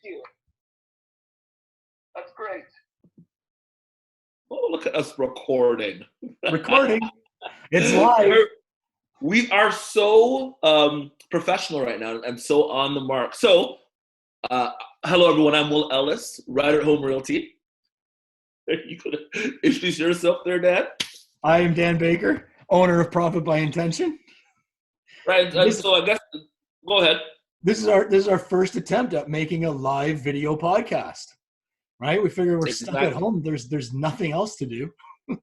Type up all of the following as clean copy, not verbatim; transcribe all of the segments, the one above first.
you. That's great. Oh, look at us recording. Recording. It's live. We are so professional right now and so on the mark. So, hello everyone. I'm Ellis, Rider at Home Realty. You could introduce yourself there, Dan. I am Dan Baker, owner of Profit by Intention. Right. So I guess go ahead. This is our first attempt at making a live video podcast. Right? We figure we're stuck at home. There's nothing else to do.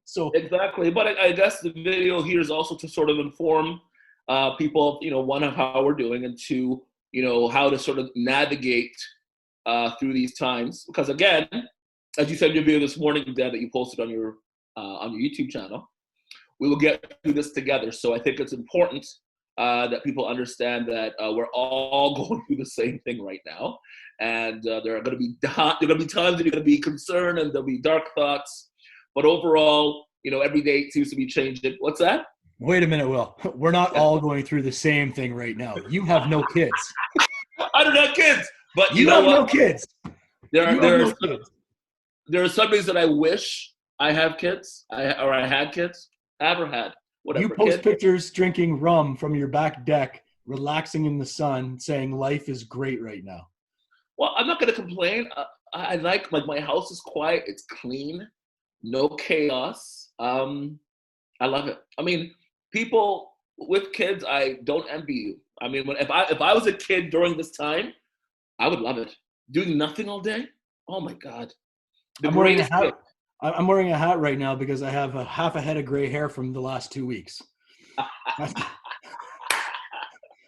So exactly. But I guess the video here is also to sort of inform people, one, of how we're doing, and two, how to sort of navigate through these times. Because again, as you said in your video this morning, Dan, that you posted on your YouTube channel, we will get through this together. So I think it's important that people understand that we're all going through the same thing right now, and there are going to be times that you're going to be concerned, and there'll be dark thoughts. But overall, every day seems to be changing. What's that? Wait a minute, Will. We're not all going through the same thing right now. You have no kids. I don't have kids, but you have no kids. There are some days that I wish I have kids, I had kids. Ever had. Whatever, you post pictures drinking rum from your back deck, relaxing in the sun, saying life is great right now. Well, I'm not going to complain. I like my house is quiet. It's clean. No chaos. I love it. I mean, people with kids, I don't envy you. I mean, if I was a kid during this time, I would love it. Doing nothing all day? Oh, my God. I'm wearing a hat right now because I have half a head of gray hair from the last 2 weeks.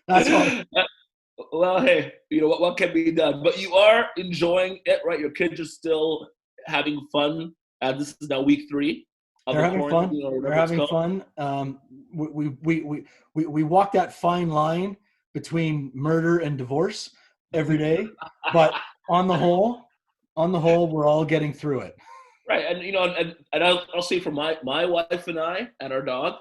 That's all. Well, hey, what can be done? But you are enjoying it, right? Your kids are still having fun. This is now week 3. They're having fun. They're having fun. We walk that fine line between murder and divorce every day, but on the whole, we're all getting through it. Right, and I'll say for my wife and I and our dog,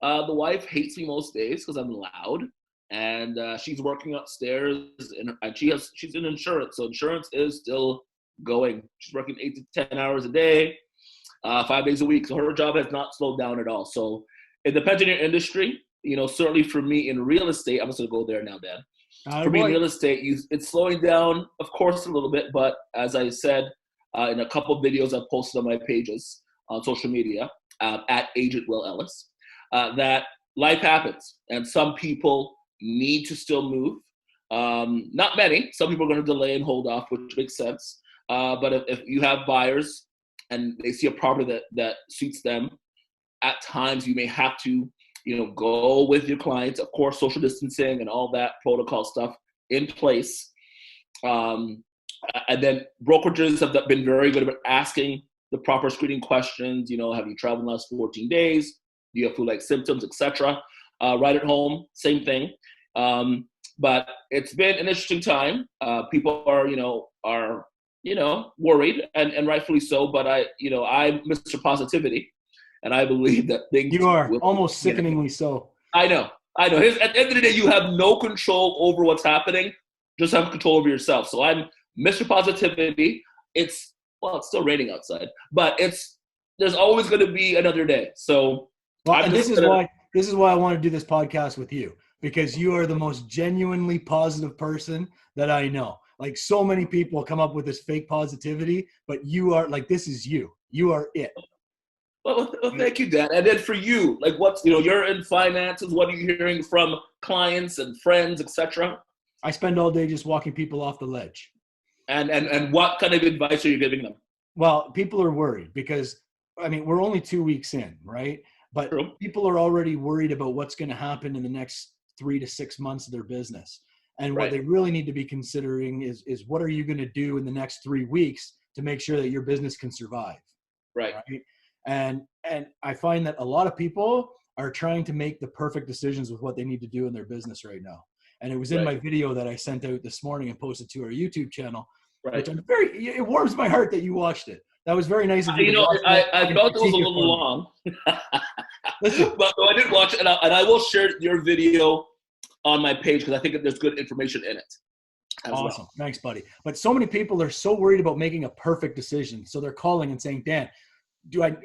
the wife hates me most days because I'm loud, and she's working upstairs, and she's in insurance, so insurance is still going. She's working 8 to 10 hours a day, 5 days a week, so her job has not slowed down at all. So it depends on your industry. Certainly for me in real estate, I'm just gonna go there now, Dan. For me in real estate, it's slowing down, of course, a little bit, but as I said. In a couple of videos I've posted on my pages on social media at Agent Will Ellis, that life happens and some people need to still move. Not many. Some people are going to delay and hold off, which makes sense. But if you have buyers and they see a property that suits them, at times you may have to, go with your clients. Of course, social distancing and all that protocol stuff in place. And then brokerages have been very good about asking the proper screening questions. Have you traveled in the last 14 days? Do you have flu-like symptoms, etc.? Right at home, same thing. But it's been an interesting time. People are worried, and rightfully so. But I'm Mr. Positivity, and I believe that things. You are almost sickeningly so. I know. At the end of the day, you have no control over what's happening. Just have control over yourself. So I'm Mr. Positivity. It's still raining outside, but there's always going to be another day. So, this is why I want to do this podcast with you, because you are the most genuinely positive person that I know. Like, so many people come up with this fake positivity, but you are like, this is you. You are it. Well, thank you, Dan. And then for you, like, you're in finances. What are you hearing from clients and friends, etc.? I spend all day just walking people off the ledge. And what kind of advice are you giving them? Well, people are worried because, we're only 2 weeks in, right? But True. People are already worried about what's going to happen in the next 3 to 6 months of their business. And what they really need to be considering is what are you going to do in the next 3 weeks to make sure that your business can survive? Right? And I find that a lot of people are trying to make the perfect decisions with what they need to do in their business right now. And it was in my video that I sent out this morning and posted to our YouTube channel, which it warms my heart that you watched it. That was very nice of you. I felt it was a little long. Listen, but I did watch it, and I will share your video on my page because I think that there's good information in it. as well. Awesome. Thanks, buddy. But so many people are so worried about making a perfect decision. So they're calling and saying, Dan,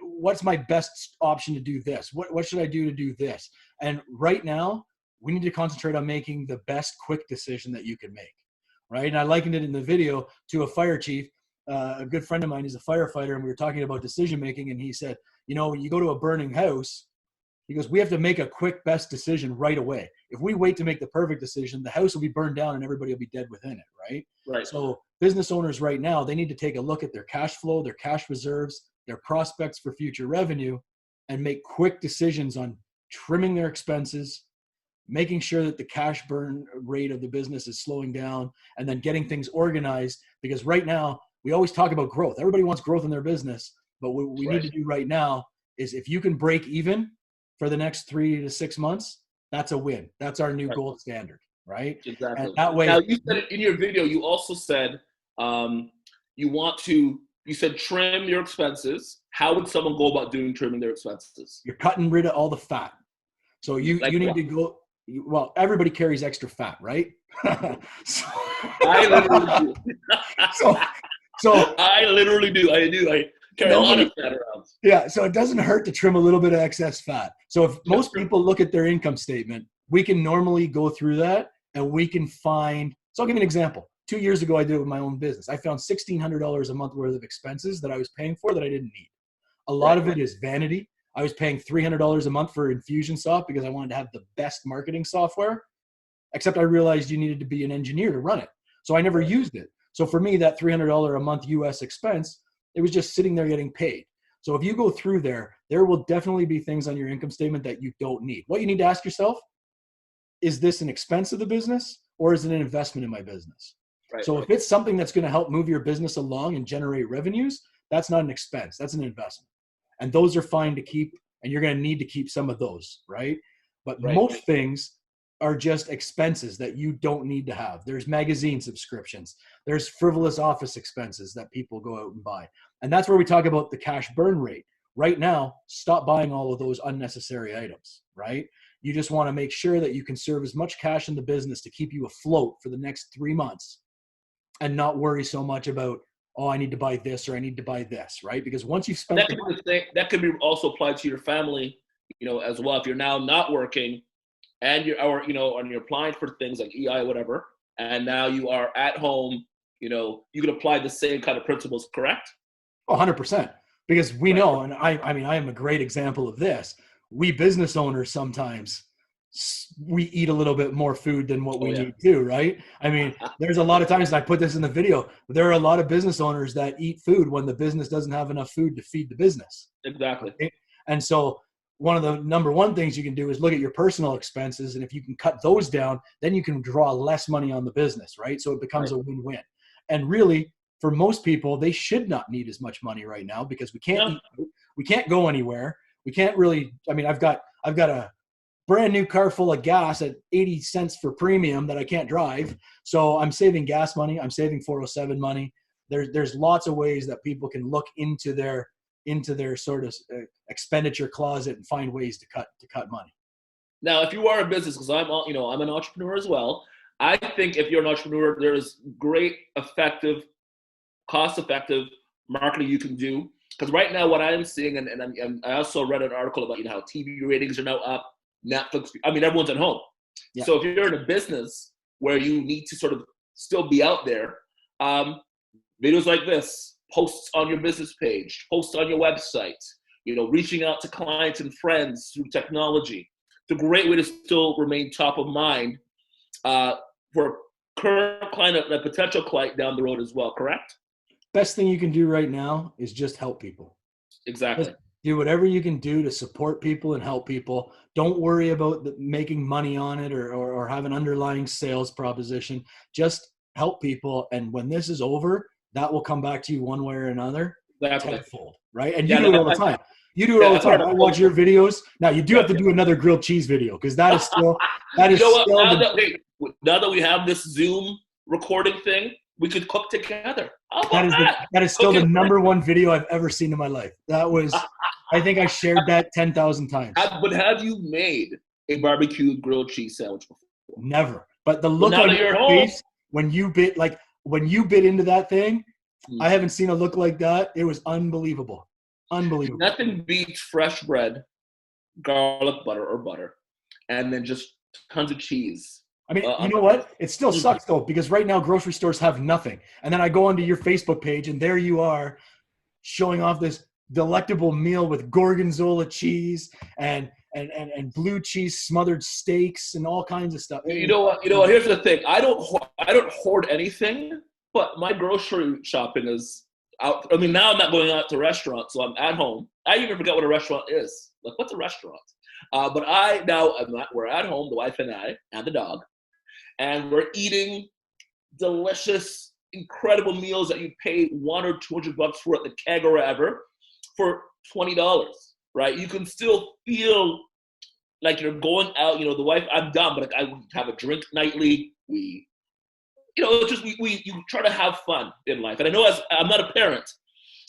what's my best option to do this? What should I do to do this? And right now, we need to concentrate on making the best quick decision that you can make. Right. And I likened it in the video to a fire chief. A good friend of mine is a firefighter, and we were talking about decision making. And he said, when you go to a burning house, he goes, we have to make a quick best decision right away. If we wait to make the perfect decision, the house will be burned down and everybody will be dead within it, right? Right. So business owners right now, they need to take a look at their cash flow, their cash reserves, their prospects for future revenue, and make quick decisions on trimming their expenses, making sure that the cash burn rate of the business is slowing down, and then getting things organized. Because right now, we always talk about growth. Everybody wants growth in their business, but what we need to do right now is if you can break even for the next 3 to 6 months, that's a win. That's our new gold standard, right? Exactly. And that way, now, you said it in your video, you also said you said trim your expenses. How would someone go about trimming their expenses? You're cutting rid of all the fat. So you need to go, well, everybody carries extra fat, right? So, I literally do. so I literally do. I do. I carry a lot of fat around. Yeah, so it doesn't hurt to trim a little bit of excess fat. So if most people look at their income statement, we can normally go through that and we can find, so I'll give you an example. 2 years ago, I did it with my own business. I found $1,600 a month worth of expenses that I was paying for that I didn't need. A lot of it is vanity. I was paying $300 a month for Infusionsoft because I wanted to have the best marketing software, except I realized you needed to be an engineer to run it. So I never used it. So for me, that $300 a month US expense, it was just sitting there getting paid. So if you go through there will definitely be things on your income statement that you don't need. What you need to ask yourself, is this an expense of the business or is it an investment in my business? So if it's something that's going to help move your business along and generate revenues, that's not an expense, that's an investment. And those are fine to keep, and you're going to need to keep some of those, right? But most things are just expenses that you don't need to have. There's magazine subscriptions. There's frivolous office expenses that people go out and buy. And that's where we talk about the cash burn rate. Right now, stop buying all of those unnecessary items, right? You just want to make sure that you conserve as much cash in the business to keep you afloat for the next 3 months and not worry so much about, oh, I need to buy this or I need to buy this, right? Because once you've spent that could be also applied to your family, as well. If you're now not working and you're applying for things like EI or whatever, and now you are at home, you can apply the same kind of principles, correct? Oh, 100%. Because we know, and I am a great example of this. We business owners sometimes, we eat a little bit more food than what we need to, right? I mean, there's a lot of times, and I put this in the video, there are a lot of business owners that eat food when the business doesn't have enough food to feed the business. Exactly. Right? And so one of the number one things you can do is look at your personal expenses. And if you can cut those down, then you can draw less money on the business, right? So it becomes a win-win. And really, for most people, they should not need as much money right now because we can't eat, we can't go anywhere. We can't really, I've got a brand new car full of gas at 80 cents for premium that I can't drive. So I'm saving gas money. I'm saving 407 money. There's lots of ways that people can look into their sort of expenditure closet and find ways to cut money. Now, if you are a business, because I'm an entrepreneur as well. I think if you're an entrepreneur, there is great, effective, cost-effective marketing you can do. Because right now, what I'm seeing, and I also read an article about how TV ratings are now up, Netflix. Everyone's at home. Yeah. So if you're in a business where you need to sort of still be out there, videos like this, posts on your business page, posts on your website, reaching out to clients and friends through technology. It's a great way to still remain top of mind for a current client and a potential client down the road as well, correct? Best thing you can do right now is just help people. Exactly. Just do whatever you can do to support people and help people. Don't worry about making money on it or have an underlying sales proposition. Just help people. And when this is over, that will come back to you one way or another. Exactly. Tenfold, right? And you do it all the time. You do it all the time. I watch your videos. Now you do have to do another grilled cheese video because that is still now that we have this Zoom recording thing, we could cook together. That is still the number one video I've ever seen in my life. That was, I think I shared that 10,000 times. But have you made a barbecued grilled cheese sandwich before? Never. But the look on your face when you bit into that thing, I Mm. haven't seen a look like that. It was unbelievable. Unbelievable. Nothing beats fresh bread, garlic butter or butter, and then just tons of cheese. I mean, you On know top. what? It still sucks though, because right now grocery stores have nothing. And then I go onto your Facebook page and there you are showing off this delectable meal with gorgonzola cheese and blue cheese smothered steaks and all kinds of stuff. You know what? You know what? Here's the thing. I don't hoard anything, but my grocery shopping is out. I mean, now I'm not going out to restaurants, so I'm at home. I even forget what a restaurant is. Like, what's a restaurant? But we're at home, the wife and I, and the dog, and we're eating delicious, incredible meals that you pay $100 or $200 for at the keg or wherever for $20, right? You can still feel like you're going out. You know, the wife, I'm done, but like I have a drink nightly. We, you know, it's just you try to have fun in life. And I know as I'm not a parent,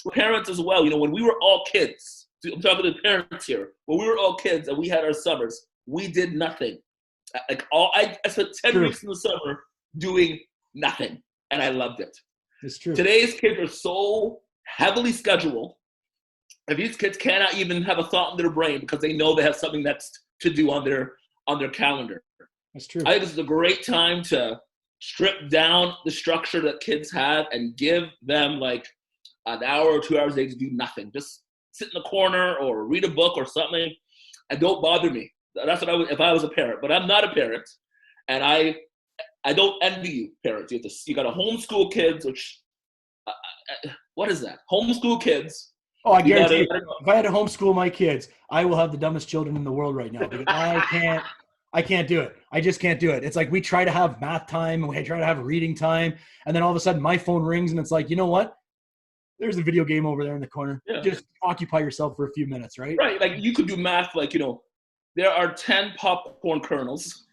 we're parents as well. You know, when we were all kids, I'm talking to parents here. When we were all kids and we had our summers, we did nothing. I spent 10 weeks in the summer doing nothing, and I loved it. It's true. Today's kids are so heavily scheduled, and these kids cannot even have a thought in their brain because they know they have something that's to do on their calendar. That's true. I think this is a great time to strip down the structure that kids have and give them like an hour or 2 hours a day to do nothing. Just sit in the corner or read a book or something, and don't bother me. That's what I would if I was a parent. But I'm not a parent, and I don't envy you, parents. You got to homeschool kids, which what is that? Homeschool kids. Oh, I guarantee you, if I had to homeschool my kids, I will have the dumbest children in the world right now because I can't do it. I just can't do it. It's like we try to have math time and we try to have reading time, and then all of a sudden my phone rings and it's like, you know what? There's a video game over there in the corner. Yeah. Just occupy yourself for a few minutes, right? Right. Like you could do math like, you know, there are 10 popcorn kernels.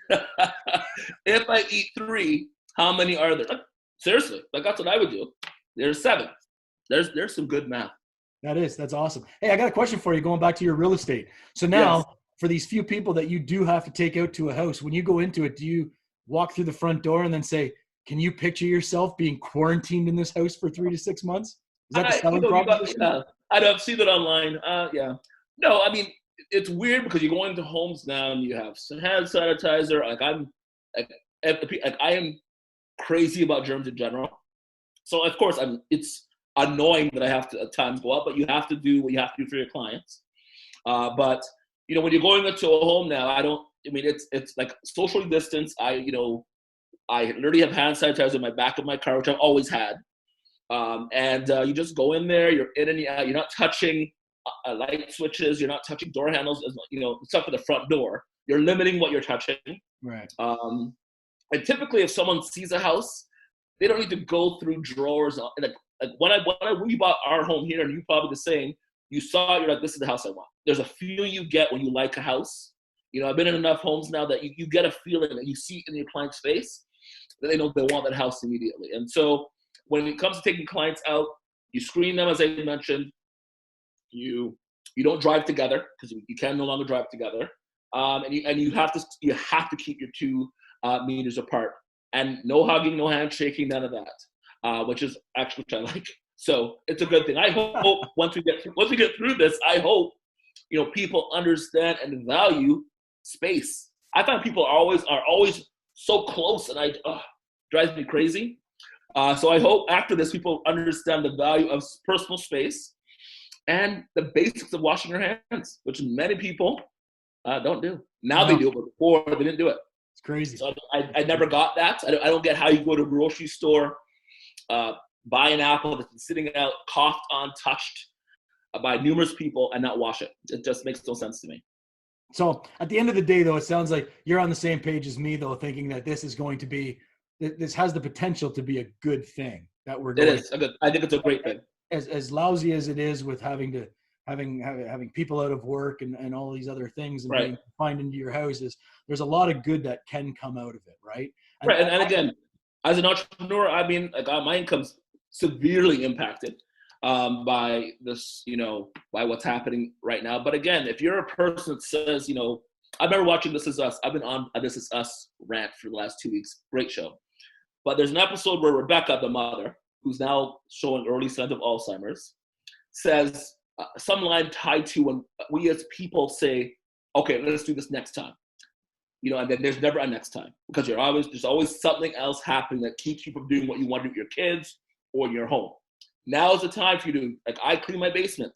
If I eat 3, how many are there? Like, seriously, like that's what I would do. There's 7. There's some good math. That's awesome. Hey, I got a question for you going back to your real estate. So now yes. For these few people that you do have to take out to a house, when you go into it, do you walk through the front door and then say, can you picture yourself being quarantined in this house for 3 to 6 months? Is that the selling proposition? I've seen it online. Yeah. No, I mean, it's weird because you go into homes now and you have some hand sanitizer. I am crazy about germs in general. So of course it's annoying that I have to at times go out, but you have to do what you have to do for your clients. But you know, when you're going into a home now, it's like socially distanced. I literally have hand sanitizer in my back of my car, which I've always had. You just go in there, you're in and out, you're not touching light switches, you're not touching door handles, except for the front door. You're limiting what you're touching. Right. And typically if someone sees a house, they don't need to go through drawers. Like when we bought our home here, and you probably the same, you saw it, you're like, this is the house I want. There's a feeling you get when you like a house. You know, I've been in enough homes now that you get a feeling that you see it in your client's face that they know they want that house immediately. And so when it comes to taking clients out, you screen them, as I mentioned. You don't drive together because you can no longer drive together, and you have to keep your 2 meters apart, and no hugging, no handshaking, none of that, which I like. So it's a good thing. I hope once we get through this, I hope people understand and value space. I find people are always so close, and drives me crazy. So I hope after this, people understand the value of personal space and the basics of washing your hands, which many people don't do. Now they do, but before they didn't do it. It's crazy. So I never got that. I don't get how you go to a grocery store, buy an apple that's been sitting out, coughed on, touched by numerous people, and not wash it. It just makes no sense to me. So at the end of the day, though, it sounds like you're on the same page as me, though, thinking that this is going to be, this has the potential to be a good thing that we're doing. It is. I think it's a great thing. As lousy as it is with having people out of work and all these other things and right. being confined into your houses, there's a lot of good that can come out of it, right? And again, as an entrepreneur, my income's severely impacted by this, by what's happening right now. But again, if you're a person that says, I remember watching This Is Us. I've been on a This Is Us rant for the last 2 weeks. Great show. But there's an episode where Rebecca, the mother, who's now showing early signs of Alzheimer's, says some line tied to when we as people say, okay, let's do this next time. And then there's never a next time because there's always something else happening that keeps you from doing what you want to do with your kids or in your home. Now is the time for you to, like, I clean my basement.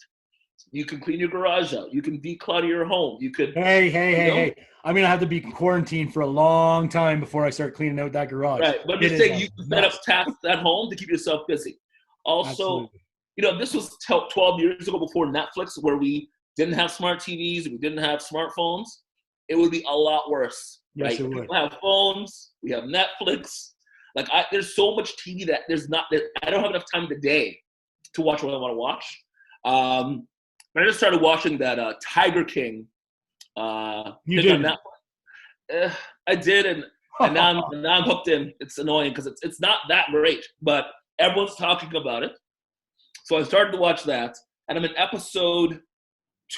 You can clean your garage out. You can declutter your home. You could. Hey. I'm going to have to be quarantined for a long time before I start cleaning out that garage. Right. But I'm just saying you can set up tasks at home to keep yourself busy. Also, absolutely. This was 12 years ago before Netflix, where we didn't have smart TVs and we didn't have smartphones. It would be a lot worse. Yes, right? It would. People have phones. We have Netflix. Like, there's so much TV that I don't have enough time in the day to watch what I want to watch. But I just started watching that Tiger King. You did? I did, and now I'm hooked in. It's annoying because it's not that great, but everyone's talking about it. So I started to watch that, and I'm in episode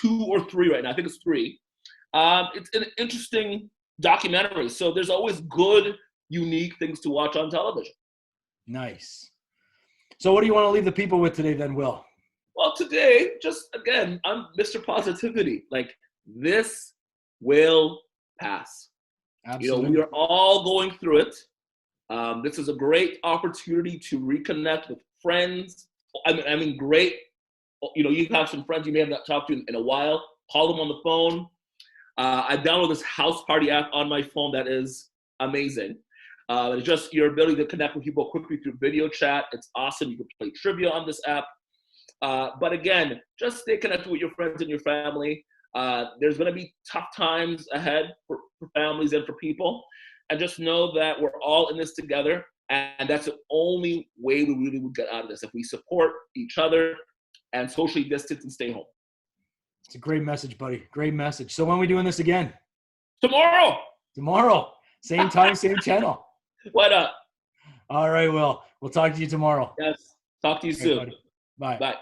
2 or 3 right now. I think it's 3. It's an interesting documentary. So there's always good, unique things to watch on television. Nice. So what do you want to leave the people with today then, Will? Well, today, just again, I'm Mr. Positivity. Like, this will pass. Absolutely. We are all going through it. This is a great opportunity to reconnect with friends. I mean, great. You have some friends you may have not talked to in a while. Call them on the phone. I downloaded this house party app on my phone that is amazing. It's just your ability to connect with people quickly through video chat. It's awesome. You can play trivia on this app. But again, just stay connected with your friends and your family. There's going to be tough times ahead for families and for people. And just know that we're all in this together. And that's the only way we really would get out of this, if we support each other and socially distance and stay home. It's a great message, buddy. Great message. So when are we doing this again? Tomorrow. Same time, same channel. Why not? All right, Will. We'll talk to you tomorrow. Yes. Talk to you soon. Bye. Bye.